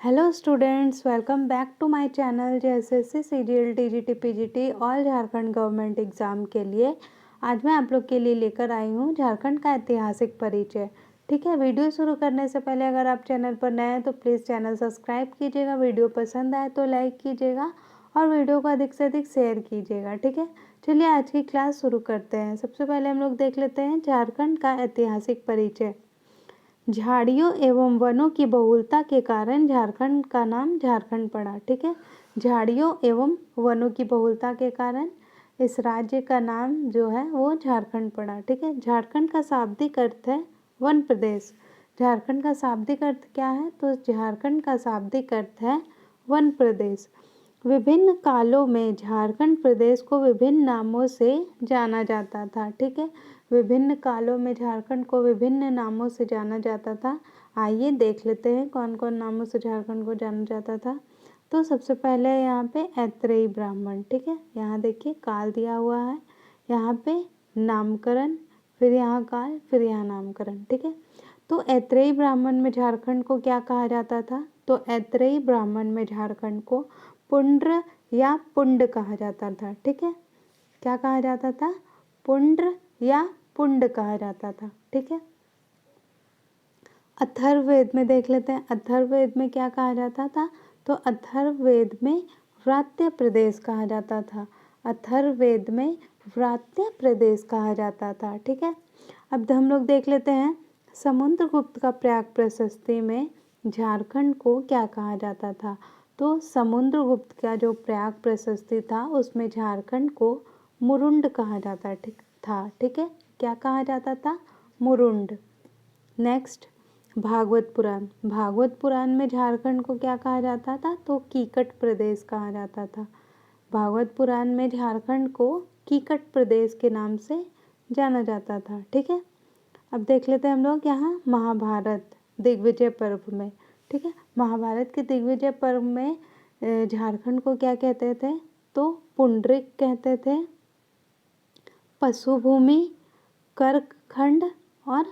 Hello students, welcome back to my channel JSSC CGL TGT PGT all Jharkhand government exam के लिए। आज मैं आप लोग के लिए लेकर आई हूँ झारखंड का ऐतिहासिक परिचय। ठीक है, वीडियो शुरू करने से पहले अगर आप चैनल पर नए हैं तो प्लीज़ चैनल सब्सक्राइब कीजिएगा, वीडियो पसंद आए तो लाइक कीजिएगा और वीडियो को अधिक से अधिक शेयर कीजिएगा। ठीक है, चलिए आज की क्लास शुरू करते हैं। सबसे पहले हम लोग देख लेते हैं झारखंड का ऐतिहासिक परिचय। झाड़ियों एवं वनों की बहुलता के कारण झारखंड का नाम झारखंड पड़ा। ठीक है, झाड़ियों एवं वनों की बहुलता के कारण इस राज्य का नाम जो है वो झारखंड पड़ा। ठीक है, झारखंड का शाब्दिक अर्थ है वन प्रदेश। झारखंड का शाब्दिक अर्थ क्या है? तो झारखंड का शाब्दिक अर्थ है वन प्रदेश। विभिन्न कालों में झारखंड प्रदेश को विभिन्न नामों से जाना जाता था। ठीक है, विभिन्न कालों में झारखंड को विभिन्न नामों से जाना जाता था। आइए देख लेते हैं कौन कौन नामों से झारखंड को जाना जाता था। तो सबसे पहले यहाँ पे ऐत्रेयी ब्राह्मण। ठीक है, यहाँ देखिए काल दिया हुआ है, यहाँ पे नामकरण, फिर यहाँ काल, फिर यहाँ नामकरण। ठीक है, तो ऐत्रेयी ब्राह्मण में झारखंड को क्या कहा जाता था? तो ऐत्रेयी ब्राह्मण में झारखंड को पुंड्र या पुंड कहा जाता था। ठीक है, क्या कहा जाता था? पुंड्र या पुंड कहा जाता था। ठीक है, अथर्ववेद में देख लेते हैं। अथर्ववेद में क्या कहा जाता था? तो अथर्ववेद में व्रात्य प्रदेश कहा जाता था। अथर्ववेद में व्रात्य प्रदेश कहा जाता था। ठीक है, अब हम लोग देख लेते हैं समुद्रगुप्त का प्रयाग प्रशस्ति में झारखंड को क्या कहा जाता था? तो समुद्रगुप्त का जो प्रयाग प्रशस्ति था उसमें झारखंड को मुरुंड कहा जाता था। ठीक है, क्या कहा जाता था? मुरुंड। नेक्स्ट, भागवत पुराण। भागवत पुराण में झारखंड को क्या कहा जाता था? तो कीकट प्रदेश कहा जाता था। भागवत पुराण में झारखंड को कीकट प्रदेश के नाम से जाना जाता था। ठीक है, अब देख लेते हैं हम लोग यहाँ महाभारत दिग्विजय पर्व में। ठीक है, महाभारत के दिग्विजय पर्व में झारखंड को क्या कहते थे? तो पुंडरिक कहते थे, पशुभूमि, कर्कखंड और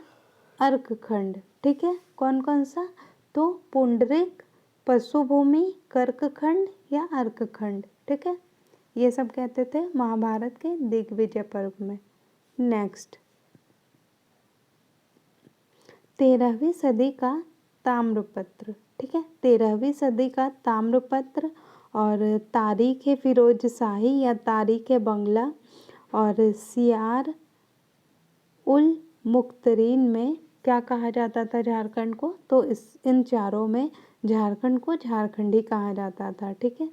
अर्कखंड। ठीक है, कौन कौन सा? तो पुंडरिक, पशुभूमि, कर्कखंड या अर्कखंड। ठीक है, ये सब कहते थे महाभारत के दिग्विजय पर्व में। नेक्स्ट, 13वीं सदी का ताम्रपत्र। ठीक है, 13वीं सदी का ताम्रपत्र और तारीख फिरोज शाही या तारीख बंगला और सियार उल मुख्तरीन में क्या कहा जाता था झारखंड को? तो इन चारों में झारखंड को झारखंडी कहा जाता था। ठीक है,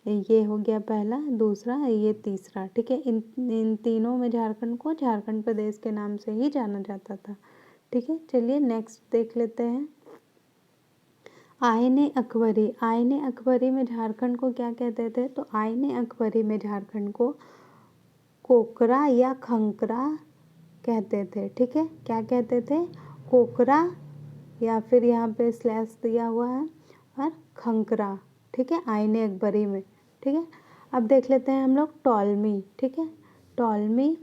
ये हो गया पहला, दूसरा, ये तीसरा। ठीक है, इन तीनों में झारखंड को झारखंड प्रदेश के नाम से ही जाना जाता था। ठीक है, चलिए नेक्स्ट देख लेते हैं आईने अकबरी। आईने अकबरी में झारखंड को क्या कहते थे? तो आईने अकबरी में झारखंड को कोकरा या खंकरा कहते थे। ठीक है, क्या कहते थे? कोकरा या फिर यहाँ पे स्लैश दिया हुआ है और खंकरा। ठीक है, आईने अकबरी में। ठीक है, अब देख लेते हैं हम लोग टॉलमी। ठीक है, टॉलमी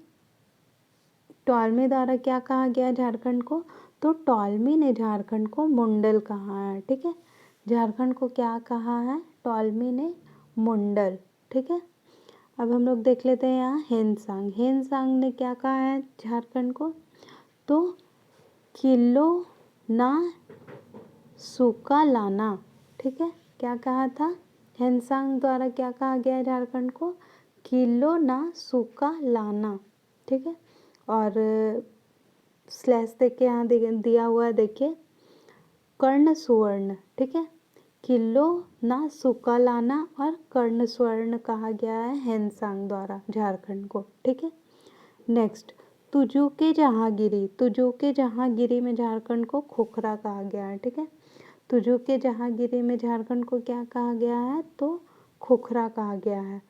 द्वारा क्या कहा गया झारखंड को? तो टॉलमी ने झारखंड को मुंडल कहा है। ठीक है, झारखंड को क्या कहा है? टॉलमी ने मुंडल। ठीक है, अब हम लोग देख लेते हैं यहाँ हेनसांग। हेनसांग ने क्या कहा है झारखंड को? तो किलो ना सूखा लाना। ठीक है, क्या कहा था? हेनसांग द्वारा क्या कहा गया है झारखंड को? किलो ना सूखा लाना। ठीक है, और स्लैश देख के यहाँ दिया हुआ है, देखिए कर्ण सुवर्ण। ठीक है, किलो ना सूखा लाना और कर्ण स्वर्ण कहा गया है हेनसांग द्वारा झारखंड को। ठीक है, नेक्स्ट, तुजू के जहांगीरी। तुजू के जहांगीरी में झारखंड को खोखरा कहा गया है। ठीक है, तुजू के जहांगीरी में झारखंड को क्या कहा गया है? तो खोखरा कहा गया है।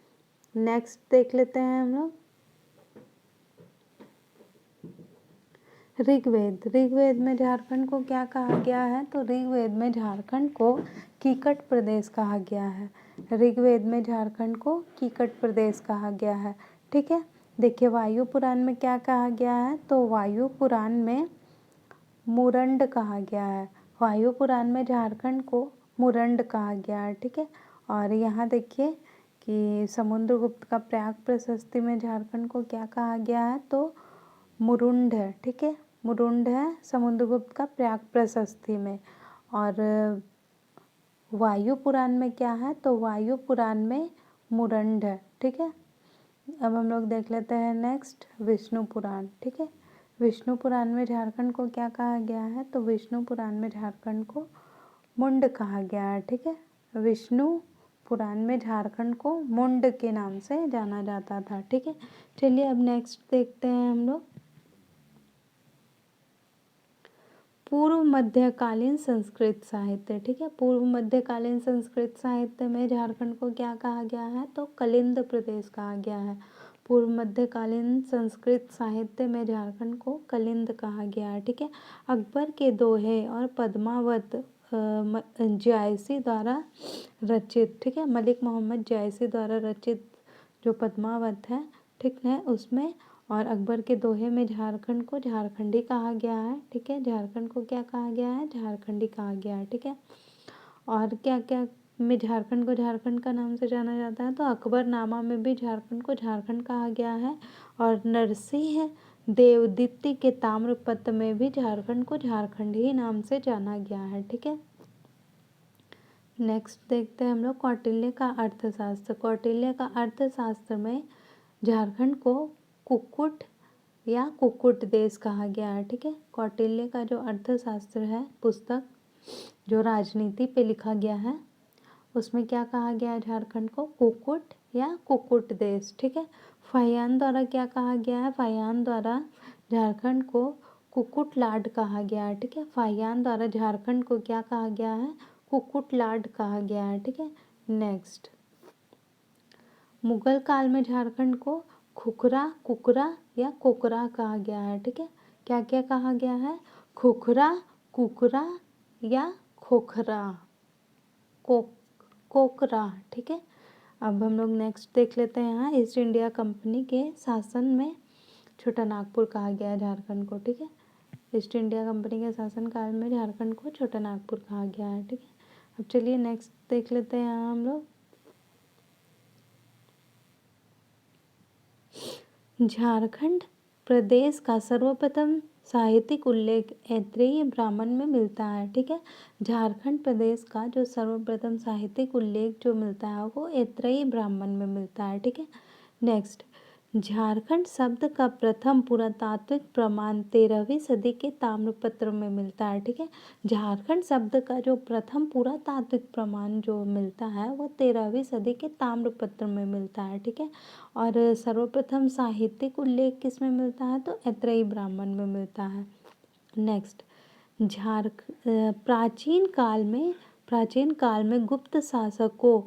नेक्स्ट देख लेते हैं हम लोग ऋग्वेद। ऋग्वेद में झारखंड को क्या कहा गया है? तो ऋग्वेद में झारखंड को कीकट प्रदेश कहा गया है। ऋग्वेद में झारखंड को कीकट प्रदेश कहा गया है। ठीक है, देखिए वायु पुराण में क्या कहा गया है? तो वायु पुराण में मुरंड कहा गया है। वायु पुराण में झारखंड को मुरंड कहा गया है। ठीक है, और यहाँ देखिए कि समुद्रगुप्त का प्रयाग प्रशस्ति में झारखंड को क्या कहा गया है, तो मुरुंड है। ठीक है, मुरुंड है समुद्रगुप्त का प्रयाग प्रशस्ति में। और वायु पुराण में क्या है, तो वायु पुराण में मुरंड है। ठीक है, अब हम लोग देख लेते हैं नेक्स्ट विष्णु पुराण। ठीक है, विष्णु पुराण में झारखंड को क्या कहा गया है, तो विष्णु पुराण में झारखंड को मुंड कहा गया है। ठीक है, विष्णु पुराण में झारखंड को मुंड के नाम से जाना जाता था। ठीक है, चलिए अब नेक्स्ट देखते हैं हम लोग पूर्व मध्यकालीन संस्कृत साहित्य। ठीक है, पूर्व मध्यकालीन संस्कृत साहित्य में झारखंड को क्या कहा गया है, तो कलिंद प्रदेश कहा गया है। पूर्व मध्यकालीन संस्कृत साहित्य में झारखंड को कलिंद कहा गया है। ठीक है, अकबर के दोहे और पद्मावत जायसी द्वारा रचित, ठीक है, मलिक मोहम्मद जायसी द्वारा रचित जो पद्मावत है, ठीक है, उसमें और अकबर के दोहे में झारखंड को झारखंडी कहा गया है। ठीक है, झारखंड को क्या कहा गया है, झारखंडी कहा गया है। ठीक है, और क्या क्या में झारखंड को झारखंड का नाम से जाना जाता है, तो अकबरनामा में भी झारखंड को झारखंड कहा गया है। और नरसिंह देवदित्य के ताम्रपत्र में भी झारखंड को झारखंड ही नाम से जाना गया है। ठीक है, नेक्स्ट देखते हैं हम लोग कौटिल्य का अर्थशास्त्र। कौटिल्य का अर्थशास्त्र में झारखंड को कुक्कुट या कुक्कुट देश कहा गया है। ठीक है, कौटिल्य का जो अर्थशास्त्र है पुस्तक जो राजनीति पे लिखा गया है, उसमें क्या कहा गया है, झारखंड को कुक्कुट या कुक्कुट देश। ठीक है, फाहियान द्वारा क्या कहा गया है, फाहियान द्वारा झारखंड को कुक्कुट लाड कहा गया है। ठीक है, फाहियान द्वारा झारखंड को क्या कहा गया है, कुक्कुट लाड कहा गया है। ठीक है, नेक्स्ट मुगल काल में झारखंड को खुखरा, कुकरा या कोकरा कहा गया है। ठीक है, क्या क्या कहा गया है, खुखरा, कुकरा या खोखरा, कोकरा। ठीक है, अब हम लोग नेक्स्ट देख लेते हैं यहाँ ईस्ट इंडिया कंपनी के शासन में छोटा नागपुर कहा गया है झारखंड को। ठीक है, ईस्ट इंडिया कंपनी के शासन काल में झारखंड को छोटा नागपुर कहा गया है। ठीक है, अब चलिए नेक्स्ट देख लेते हैं यहाँ हम लोग झारखंड प्रदेश का सर्वप्रथम साहित्यिक उल्लेख ऐत्रेयी ब्राह्मण में मिलता है। ठीक है, झारखंड प्रदेश का जो सर्वप्रथम साहित्यिक उल्लेख जो मिलता है वो ऐत्रेयी ब्राह्मण में मिलता है। ठीक है, नेक्स्ट झारखंड शब्द का प्रथम पुरातात्विक प्रमाण 13वीं सदी के ताम्रपत्र में मिलता है। ठीक है, झारखंड शब्द का जो प्रथम पुरातात्विक प्रमाण जो मिलता है वो 13वीं सदी के ताम्रपत्र में मिलता है। ठीक है, और सर्वप्रथम साहित्यिक उल्लेख किस में मिलता है, तो ऐत्रेयी ब्राह्मण में मिलता है। नेक्स्ट प्राचीन काल में गुप्त शासकों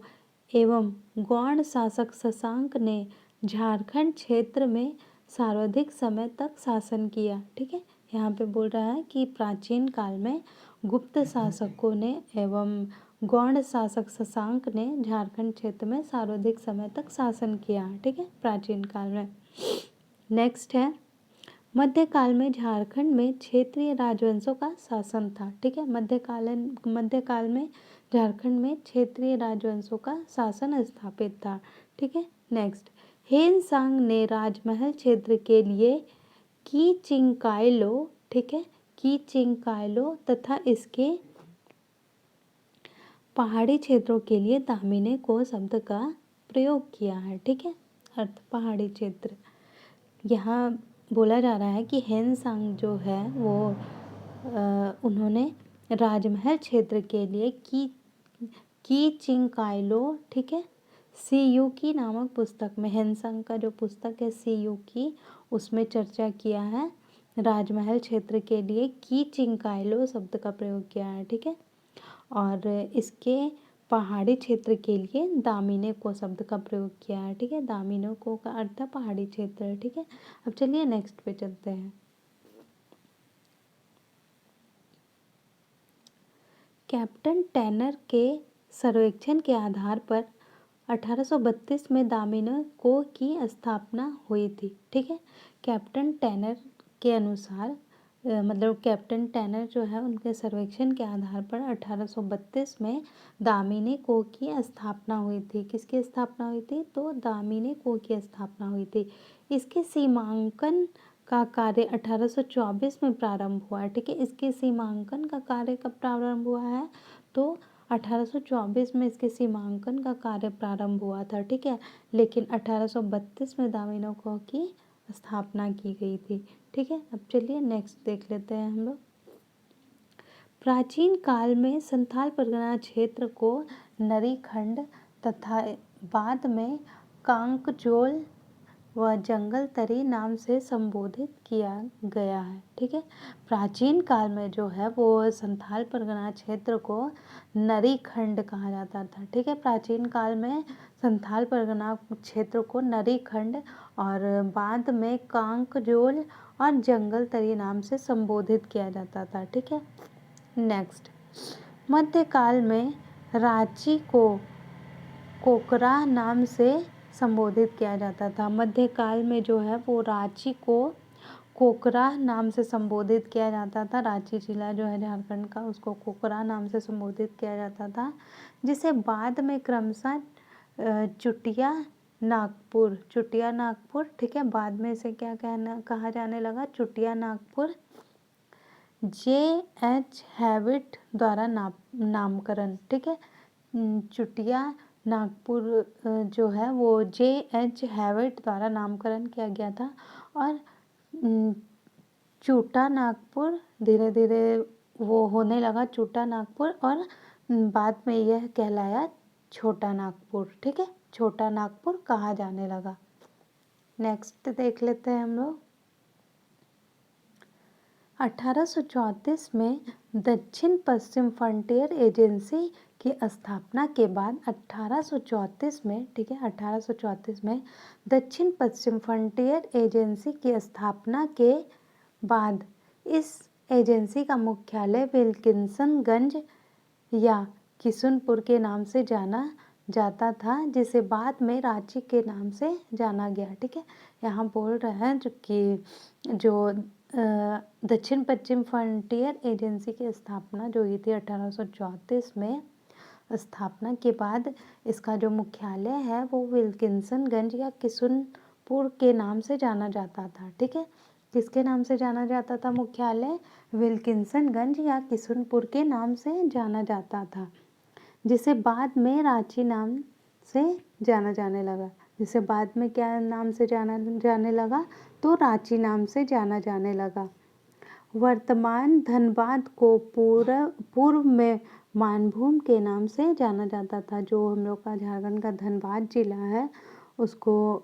एवं गौड़ शासक शशांक ने झारखंड क्षेत्र में सर्वाधिक समय तक शासन किया। ठीक है, यहाँ पे बोल रहा है कि प्राचीन काल में गुप्त शासकों ने एवं गौड़ शासक शशांक ने झारखंड क्षेत्र में सर्वाधिक समय तक शासन किया। ठीक है, प्राचीन काल में। नेक्स्ट है मध्यकाल में झारखंड में क्षेत्रीय राजवंशों का शासन था। ठीक है, मध्यकाल में झारखंड में क्षेत्रीय राजवंशों का शासन स्थापित था। ठीक है, नेक्स्ट हेनसांग ने राजमहल क्षेत्र के लिए कीचिंकायलो, ठीक है, कीचिंकायलो तथा इसके पहाड़ी क्षेत्रों के लिए दामिने को शब्द का प्रयोग किया है। ठीक है, अर्थ पहाड़ी क्षेत्र। यहाँ बोला जा रहा है कि हेनसांग जो है वो उन्होंने राजमहल क्षेत्र के लिए कीचिंकायलो, ठीक है, सीयूकी नामक पुस्तक में हेनसांग का जो पुस्तक है सीयूकी, उसमें चर्चा किया है राजमहल क्षेत्र के लिए कीचिंकायलो शब्द का प्रयोग किया है। ठीक है, और इसके पहाड़ी क्षेत्र के लिए दामिने को शब्द का प्रयोग किया है। ठीक है, दामिने को का अर्थ है पहाड़ी क्षेत्र है। ठीक है, अब चलिए नेक्स्ट पे चलते हैं। कैप्टन टैनर के सर्वेक्षण के आधार पर 1832 में दामिने को की स्थापना हुई थी। ठीक है, कैप्टन टैनर के अनुसार मतलब कैप्टन टैनर जो है उनके सर्वेक्षण के आधार पर 1832 में दामिनी को की स्थापना हुई थी। किसकी स्थापना हुई थी? तो दामिनी को की स्थापना हुई थी। इसके सीमांकन का कार्य 1824 में प्रारंभ हुआ है। ठीक है, इसके सीमांकन का कार्य कब प्रारंभ हुआ है? तो 1824 में इसके सीमांकन का कार्य प्रारंभ हुआ था। ठीक है, लेकिन 1832 में दामिनी की स्थापना की गई थी। ठीक है, अब चलिए नेक्स्ट देख लेते हैं हम लोग। प्राचीन काल में संथाल परगना क्षेत्र को नरीखंड तथा बाद में कांकजोल व जंगल तरी नाम से संबोधित किया गया है। ठीक है, प्राचीन काल में जो है वो संथाल परगना क्षेत्र को नरीखंड कहा जाता था। ठीक है, प्राचीन काल में संथाल परगना क्षेत्र को नरीखंड और बाद में कांकजोल और जंगल तरी नाम से संबोधित किया जाता था। ठीक है, नेक्स्ट, मध्यकाल में रांची को कोकरा नाम से संबोधित किया जाता था। मध्यकाल में जो है वो रांची को कोकरा नाम से संबोधित किया जाता था। रांची जिला जो है झारखंड का, उसको कोकरा नाम से संबोधित किया जाता था, जिसे बाद में क्रमशः चुटिया नागपुर, ठीक है, बाद में इसे क्या कहा जाने लगा? चुटिया नागपुर। J.H. हैविट द्वारा नामकरण। ठीक है, चुटिया नागपुर जो है वो J.H. हैविट द्वारा नामकरण किया गया था। और चूटा नागपुर धीरे धीरे वो होने लगा चूटा नागपुर, और बाद में यह कहलाया छोटा नागपुर। ठीक है, छोटा नागपुर कहा जाने लगा। नेक्स्ट देख लेते हैं हम लोग। 1834 में दक्षिण पश्चिम फ्रंटियर एजेंसी की स्थापना के बाद 1834 में, ठीक है, 1834 में दक्षिण पश्चिम फ्रंटियर एजेंसी की स्थापना के बाद इस एजेंसी का मुख्यालय विल्किंसनगंज या किशुनपुर के नाम से जाना जाता था, जिसे बाद में रांची के नाम से जाना गया। ठीक है, यहाँ बोल रहे हैं जो दक्षिण पश्चिम फ्रंटियर एजेंसी की स्थापना जो हुई थी 1834 में, स्थापना के बाद इसका जो मुख्यालय है वो विल्किंसनगंज या किशुनपुर के नाम से जाना जाता था। ठीक है, किसके नाम से जाना जाता था? मुख्यालय विल्किंसनगंज या किशुनपुर के नाम से जाना जाता था, जिसे बाद में रांची नाम से जाना जाने लगा। जिसे बाद में क्या नाम से जाना जाने लगा? तो रांची नाम से जाना जाने लगा। वर्तमान धनबाद को पूर्व में मानभूम के नाम से जाना जाता था। जो हम लोग का झारखंड का धनबाद जिला है उसको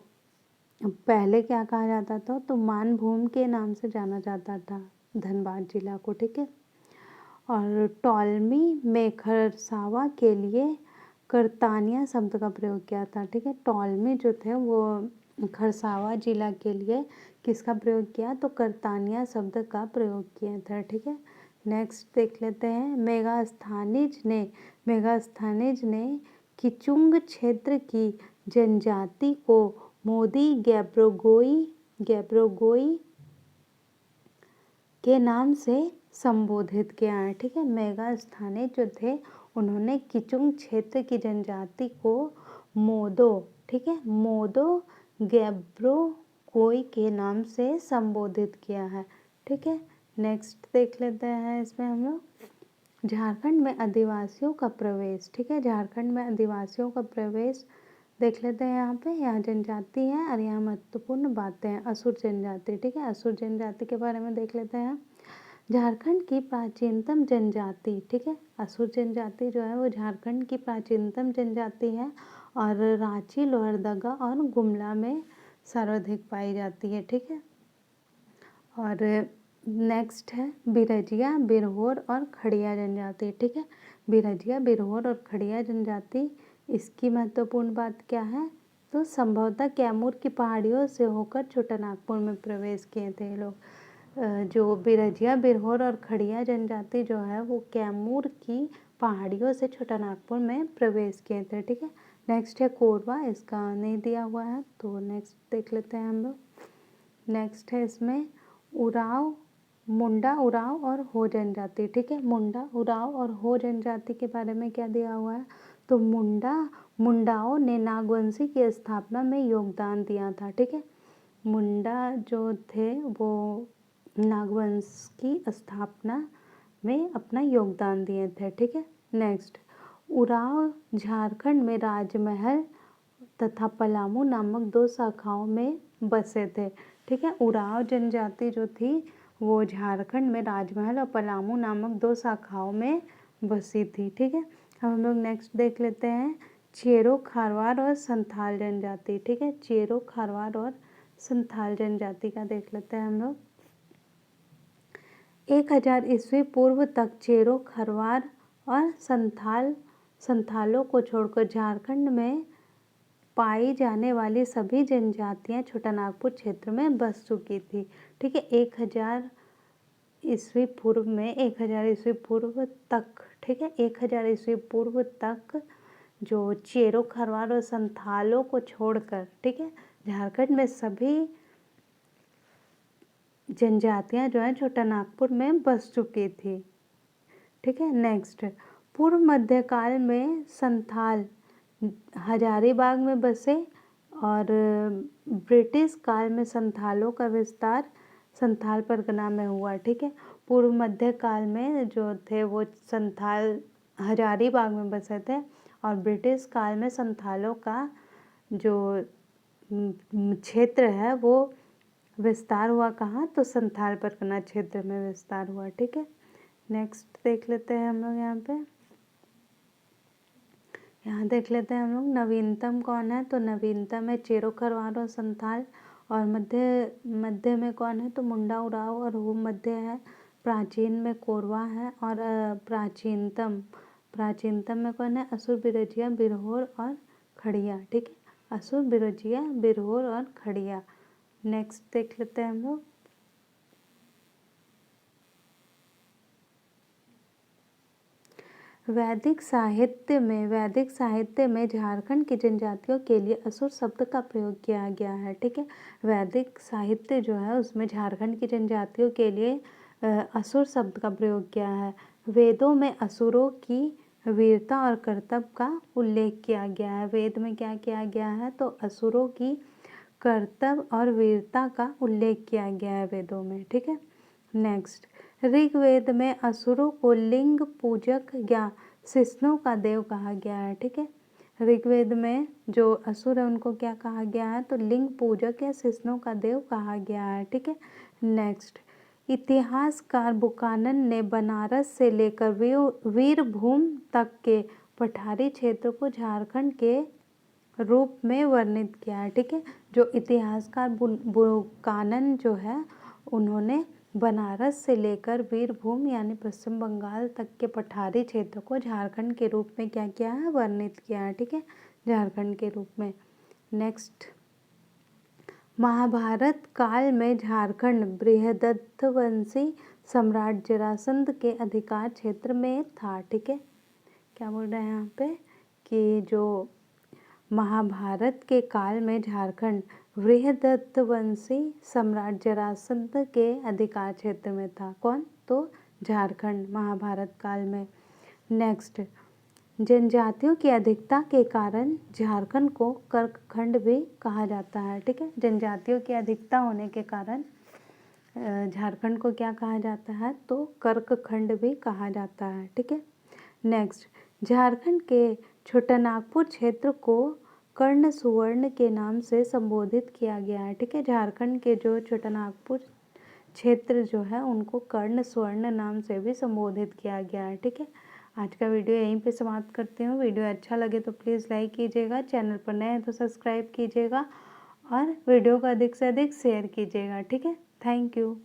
पहले क्या कहा जाता था? तो मानभूम के नाम से जाना जाता था धनबाद जिला को। ठीक है, और टॉलमी में खरसावा के लिए करतानिया शब्द का प्रयोग किया था। ठीक है, टॉलमी जो थे वो खरसावा जिला के लिए किसका प्रयोग किया? तो करतानिया शब्द का प्रयोग किया था। ठीक है, नेक्स्ट देख लेते हैं। मेगास्थानीज ने किचुंग क्षेत्र की जनजाति को मोदी गैब्रोगोई के नाम से संबोधित किया है। ठीक है, मेगास्थानीज जो थे उन्होंने किचुंग क्षेत्र की जनजाति को मोदो, ठीक है, मोदो गैब्रोगोई के नाम से संबोधित किया है। ठीक है, नेक्स्ट देख लेते हैं इसमें हम लोग झारखंड में आदिवासियों का प्रवेश। ठीक है, झारखंड में आदिवासियों का प्रवेश देख लेते हैं। यहाँ जनजाति है और यहाँ महत्वपूर्ण बातें हैं। असुर जनजाति, ठीक है, असुर जनजाति के बारे में देख लेते हैं। झारखंड की प्राचीनतम जनजाति, ठीक है, असुर जनजाति जो है वो झारखंड की प्राचीनतम जनजाति है और रांची, लोहरदगा और गुमला में सर्वाधिक पाई जाती है। ठीक है, और नेक्स्ट है बिरजिया, बिरहोर और खड़िया जनजाति। ठीक है, बिरजिया, बिरहोर और खड़िया जनजाति, इसकी महत्वपूर्ण बात क्या है? तो संभवतः कैमूर की पहाड़ियों से होकर छोटा नागपुर में प्रवेश किए थे लोग। जो बिरजिया, बिरहोर और खड़िया जनजाति जो है वो कैमूर की पहाड़ियों से छोटा नागपुर में प्रवेश किए थे। ठीक है, नेक्स्ट है कोरवा, इसका नहीं दिया हुआ है तो नेक्स्ट देख लेते हैं हम लोग। नेक्स्ट है इसमें उराव मुंडा उरांव और हो जनजाति। ठीक है, मुंडा उरांव और हो जनजाति के बारे में क्या दिया हुआ है, तो मुंडाओं ने नागवंशी की स्थापना में योगदान दिया था। ठीक है, मुंडा जो थे वो नागवंश की स्थापना में अपना योगदान दिए थे। ठीक है, नेक्स्ट, उरांव झारखंड में राजमहल तथा पलामू नामक 2 शाखाओं में बसे थे। ठीक है, उरांव जनजाति जो थी वो झारखंड में राजमहल और पलामू नामक 2 शाखाओं में बसी थी। ठीक है, अब हम लोग नेक्स्ट देख लेते हैं चेरो खारवार और संथाल जनजाति। ठीक है, चेरो खारवार और संथाल जनजाति का देख लेते हैं हम लोग। 1000 ईस्वी पूर्व तक चेरो खरवार और संथालों को छोड़कर झारखंड में पाई जाने वाली सभी जनजातियां छोटानागपुर क्षेत्र में बस चुकी थी। ठीक है, 1000 ईस्वी पूर्व में 1000 ईस्वी पूर्व तक, ठीक है, 1000 ईस्वी पूर्व तक जो चेरो खरवार और संथालों को छोड़कर, ठीक है, झारखंड में सभी जनजातियां जो है छोटानागपुर में बस चुकी थी। ठीक है, नेक्स्ट, पूर्व मध्यकाल में संथाल हजारीबाग में बसे और ब्रिटिश काल में संथालों का विस्तार संथाल परगना में हुआ। ठीक है, पूर्व मध्य काल में जो थे वो संथाल हजारीबाग में बसे थे और ब्रिटिश काल में संथालों का जो क्षेत्र है वो विस्तार हुआ कहाँ, तो संथाल परगना क्षेत्र में विस्तार हुआ। ठीक है, नेक्स्ट देख लेते हैं हम लोग यहाँ देख लेते हैं हम लोग नवीनतम कौन है, तो नवीनतम है चेरो खरवार और संथाल। और मध्य में कौन है, तो मुंडा उरांव और हो मध्य है। प्राचीन में कोरवा है और प्राचीनतम में कौन है, असुर बिरजिया बिरहोर और खड़िया। ठीक है, असुर बिरजिया बिरहोर और खड़िया। नेक्स्ट देख लेते हैं हम लोग वैदिक साहित्य में झारखंड की जनजातियों के लिए असुर शब्द का प्रयोग किया गया है। ठीक है, वैदिक साहित्य जो है उसमें झारखंड की जनजातियों के लिए असुर शब्द का प्रयोग किया है। वेदों में असुरों की वीरता और कर्तव्य का उल्लेख किया गया है। वेद में क्या किया गया है, तो असुरों की कर्तव्य और वीरता का उल्लेख किया गया है वेदों में। ठीक है, नेक्स्ट, ऋग्वेद में असुरों को लिंग पूजक या शिष्णों का देव कहा गया है। ठीक है, ऋग्वेद में जो असुर है उनको क्या कहा गया है, तो लिंग पूजक या शिष्णों का देव कहा गया है। ठीक है, नेक्स्ट, इतिहासकार बुकानन ने बनारस से लेकर वीरभूम तक के पठारी क्षेत्र को झारखंड के रूप में वर्णित किया है। ठीक है, जो इतिहासकार बुकानन जो है उन्होंने बनारस से लेकर वीरभूम यानी पश्चिम बंगाल तक के पठारी क्षेत्र को झारखंड के रूप में क्या किया है, वर्णित किया है। ठीक है, झारखंड के रूप में। नेक्स्ट, महाभारत काल में झारखंड बृहदत्तवंशी सम्राट जरासंध के अधिकार क्षेत्र में था। ठीक है, क्या बोल रहे हैं यहाँ पे कि जो महाभारत के काल में झारखंड बृहदत्तवंशी सम्राट जरासंध के अधिकार क्षेत्र में था। कौन, तो झारखंड महाभारत काल में। नेक्स्ट, जनजातियों की अधिकता के कारण झारखंड को कर्कखंड भी कहा जाता है। ठीक है, जनजातियों की अधिकता होने के कारण झारखंड को क्या कहा जाता है, तो कर्कखंड भी कहा जाता है। ठीक है, नेक्स्ट, झारखंड के छोटानागपुर क्षेत्र को कर्ण सुवर्ण के नाम से संबोधित किया गया है। ठीक है, झारखंड के जो छोटानागपुर क्षेत्र जो है उनको कर्ण स्वर्ण नाम से भी संबोधित किया गया है। ठीक है, आज का वीडियो यहीं पे समाप्त करती हूँ। वीडियो अच्छा लगे तो प्लीज़ लाइक कीजिएगा, चैनल पर नए हैं तो सब्सक्राइब कीजिएगा और वीडियो को अधिक से अधिक शेयर कीजिएगा। ठीक है, थैंक यू।